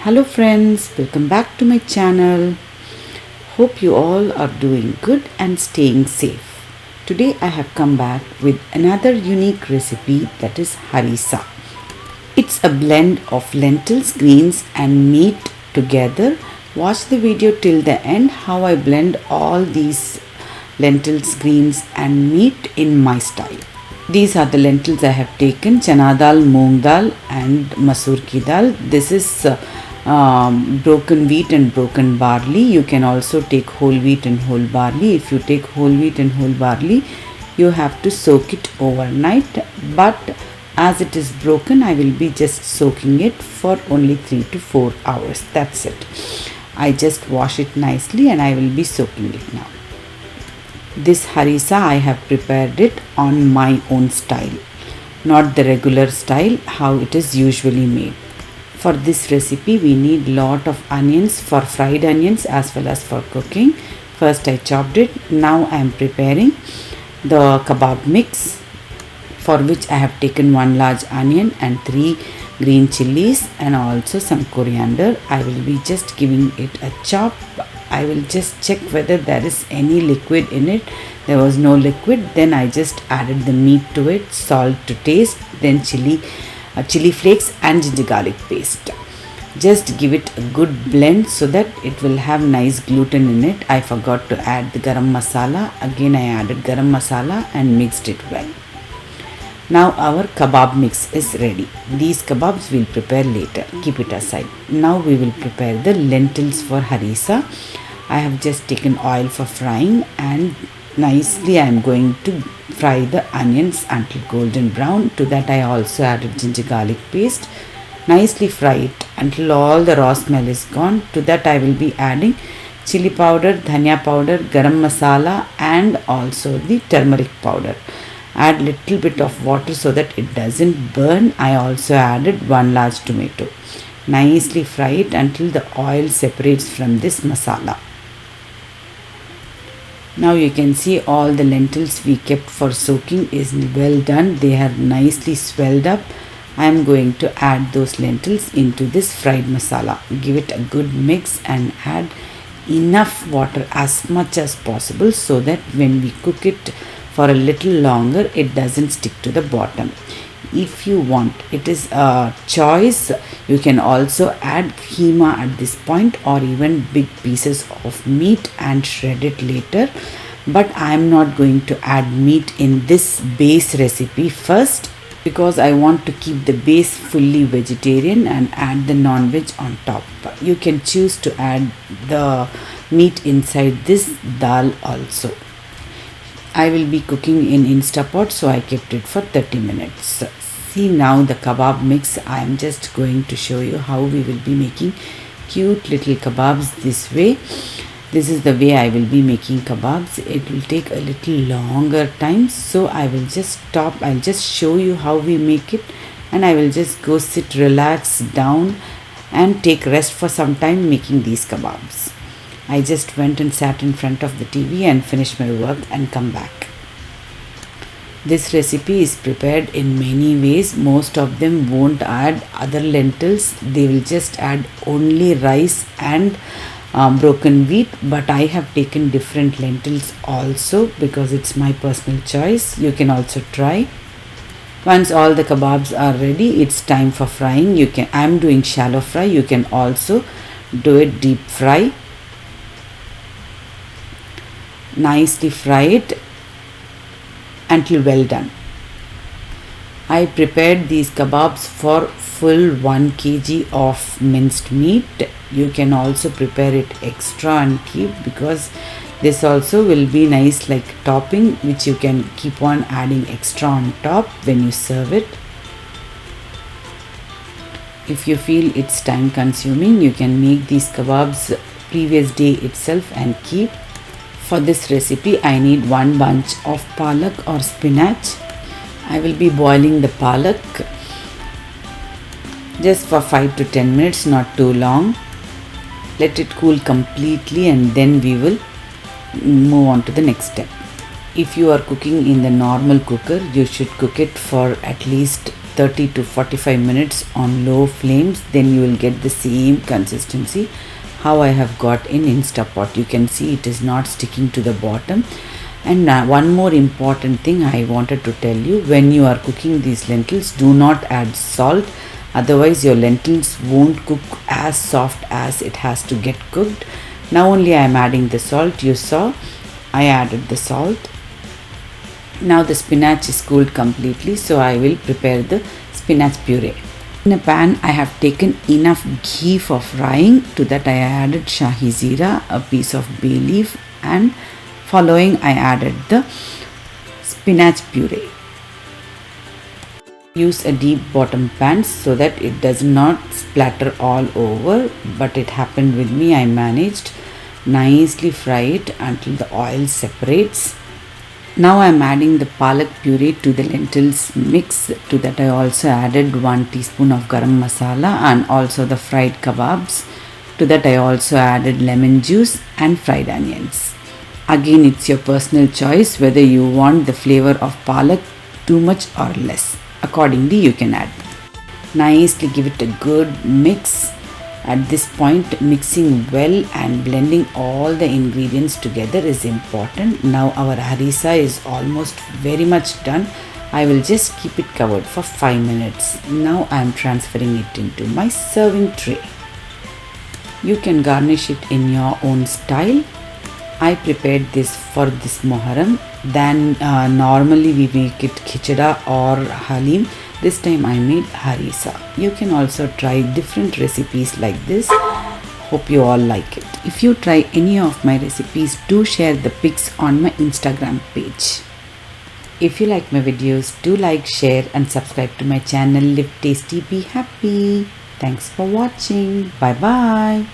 Hello friends, welcome back to my channel. Hope you all are doing good and staying safe. Today I have come back with another unique recipe, that is harissa. It's a blend of lentils, greens and meat together. Watch the video till the end how I blend all these lentils, greens and meat in my style. These are the lentils I have taken: chana dal, moong dal and masoor ki dal. This is broken wheat and broken barley. You can also take whole wheat and whole barley. If you take whole wheat and whole barley, you have to soak it overnight, but as it is broken, I will be just soaking it for only 3 to 4 hours. That's it. I just wash it nicely and I will be soaking it now. This harissa, I have prepared it on my own style, not the regular style how it is usually made. For this recipe we need lot of onions, for fried onions as well as for cooking. First I chopped it. Now I am preparing the kebab mix, for which I have taken 1 large onion and 3 green chilies and also some coriander. I will be just giving it a chop. I will just check whether there is any liquid in it. There was no liquid. Then I just added the meat to it, salt to taste, then chili flakes and ginger garlic paste. Just give it a good blend so that it will have nice gluten in it. I forgot to add the garam masala. Again I added garam masala and mixed it well. Now our kebab mix is ready. These kebabs we'll prepare later. Keep it aside. Now we will prepare the lentils for harissa. I have just taken oil for frying and nicely I am going to fry the onions until golden brown. To that I also added ginger garlic paste. Nicely fry it until all the raw smell is gone. To that I will be adding chili powder, dhania powder, garam masala and also the turmeric powder. Add little bit of water so that it doesn't burn. I also added 1 large tomato. Nicely fry it until the oil separates from this masala. Now you can see all the lentils we kept for soaking is well done. They have nicely swelled up. I am going to add those lentils into this fried masala. Give it a good mix and add enough water, as much as possible, so that when we cook it for a little longer it doesn't stick to the bottom. If you want, it is a choice, you can also add keema at this point or even big pieces of meat and shred it later, but I am not going to add meat in this base recipe first, because I want to keep the base fully vegetarian and add the non-veg on top. You can choose to add the meat inside this dal also. I will be cooking in Instapot, so I kept it for 30 minutes. See, now the kebab mix, I am just going to show you how we will be making cute little kebabs this way. This is the way I will be making kebabs. It will take a little longer time, so I will just stop. I'll just show you how we make it and I will just go sit, relax down and take rest for some time making these kebabs. I just went and sat in front of the TV and finished my work and come back. This recipe is prepared in many ways. Most of them won't add other lentils. They will just add only rice and broken wheat, but I have taken different lentils also because it's my personal choice. You can also try. Once all the kebabs are ready, it's time for frying. I'm doing shallow fry. You can also do it deep fry. Nicely fry it until well done. I prepared these kebabs for full 1 kg of minced meat. You can also prepare it extra and keep, because this also will be nice like topping, which you can keep on adding extra on top when you serve it. If you feel it's time consuming, you can make these kebabs previous day itself and keep. For this recipe I need 1 bunch of palak or spinach. I will be boiling the palak just for 5 to 10 minutes, not too long. Let it cool completely and then we will move on to the next step. If you are cooking in the normal cooker, you should cook it for at least 30 to 45 minutes on low flames, then you will get the same consistency how I have got in Instapot. You can see it is not sticking to the bottom. And one more important thing I wanted to tell you, when you are cooking these lentils, do not add salt, otherwise your lentils won't cook as soft as it has to get cooked. Now only I am adding the salt. You saw I added the salt. Now the spinach is cooled completely, so I will prepare the spinach puree. In a pan I have taken enough ghee for frying. To that I added shahi zeera, a piece of bay leaf, and following I added the spinach puree. Use a deep bottom pan so that it does not splatter all over, but it happened with me. I managed. Nicely fry it until the oil separates. Now I am adding the palak puree to the lentils mix. To that I also added 1 teaspoon of garam masala and also the fried kebabs. To that I also added lemon juice and fried onions. Again, it's your personal choice whether you want the flavor of palak too much or less. Accordingly you can add. Nicely give it a good mix. At this point, mixing well and blending all the ingredients together is important. Now our harissa is almost very much done. I will just keep it covered for 5 minutes. Now I am transferring it into my serving tray. You can garnish it in your own style. I prepared this for this Muharram. Then normally we make it khichda or halim. This time I made harissa. You can also try different recipes like this. Hope you all like it. If you try any of my recipes, do share the pics on my Instagram page. If you like my videos, do like, share and subscribe to my channel. Live tasty, be happy. Thanks for watching. Bye bye.